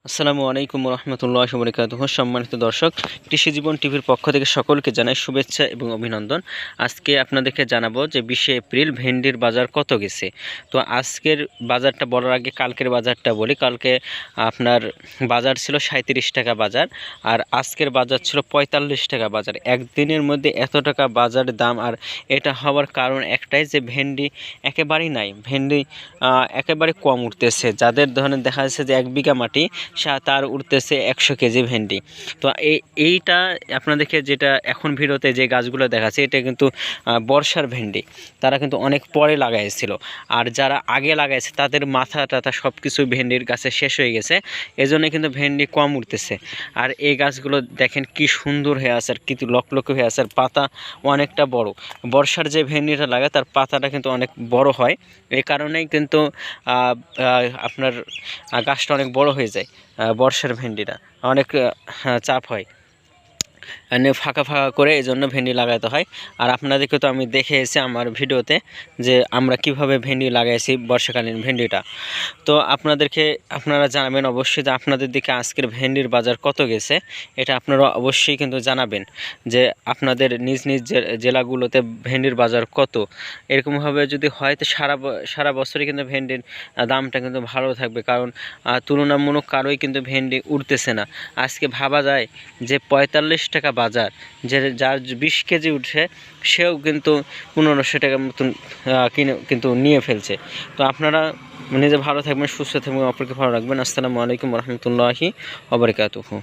আসসালামু আলাইকুম রহমতুল্লাহ বরকাতুহ। সম্মানিত দর্শক, কৃষি জীবন টিভির পক্ষ থেকে সকলকে জানাই শুভেচ্ছা এবং অভিনন্দন। আজকে আপনাদেরকে জানাবো যে 20শে এপ্রিল ভেন্ডির বাজার কত গেছে। তো আজকের বাজারটা বলার আগে কালকের বাজারটা বলি। কালকে আপনার বাজার ছিল 37 টাকা বাজার, আর আজকের বাজার ছিল 45 টাকা বাজার। একদিনের মধ্যে এত টাকা বাজার দাম, আর এটা হওয়ার কারণ একটাই যে ভেন্ডি একেবারেই নাই, ভেন্ডি একেবারে কম উঠতেছে। যাদের ধরনের দেখা যাচ্ছে যে 1 বিঘা মাটি তার উঠতেছে 100 কেজি ভেন্ডি। তো এইটা আপনাদেরকে যেটা এখন ভিডিওতে যে গাছগুলো দেখাচ্ছে এটা কিন্তু বর্ষার ভেন্ডি, তারা কিন্তু অনেক পরে লাগাইছিল। আর যারা আগে লাগাইছে তাদের মাথা টাথা সব কিছু ভেন্ডির গাছে শেষ হয়ে গেছে, এজন্য কিন্তু ভেন্ডি কম উঠতেছে। আর এই গাছগুলো দেখেন কি সুন্দর হয়ে আছে, আর কিন্তু লকলকে হয়ে আছে, আর পাতা অনেকটা বড়। বর্ষার যে ভেন্ডিটা লাগে তার পাতাটা কিন্তু অনেক বড় হয়, এই কারণেই কিন্তু আপনার গাছটা অনেক বড় হয়ে যায়। বর্ষার ভেন্ডিটা অনেক চাপ হয়, ফাঁকা ফাঁকা করে এই জন্য ভেন্ডি লাগাতে হয়। আর আপনাদেরকে তো আমি দেখে এসেছি আমার ভিডিওতে যে আমরা কিভাবে ভেন্ডি লাগাইছি বর্ষাকালীন ভেন্ডিটা। তো আপনারা জানাবেন অবশ্যই যে আপনাদের দিকে আজকের ভেন্ডির বাজার কত গেছে, এটা আপনারা অবশ্যই কিন্তু জানাবেন যে আপনাদের নিজ নিজ জেলাগুলোতে ভেন্ডির বাজার কত। এরকমভাবে যদি হয় তো সারা বছরই কিন্তু ভেন্ডির দামটা কিন্তু ভালো থাকবে, কারণ তুলনামূলক কারোই কিন্তু ভেন্ডি উঠতেছে না। আজকে ভাবা যায় যে 45 টাকা বাজার, যার 20 কেজি উঠছে সেও কিন্তু 1500 টাকার মতন কিন্তু নিয়ে ফেলছে। তো আপনারা নিজে ভালো থাকবেন, সুস্থ থাকবেন, অপরকে ভালো রাখবেন। আসসালামু আলাইকুম রহমতুল্লাহি ওয়া বারাকাতুহু।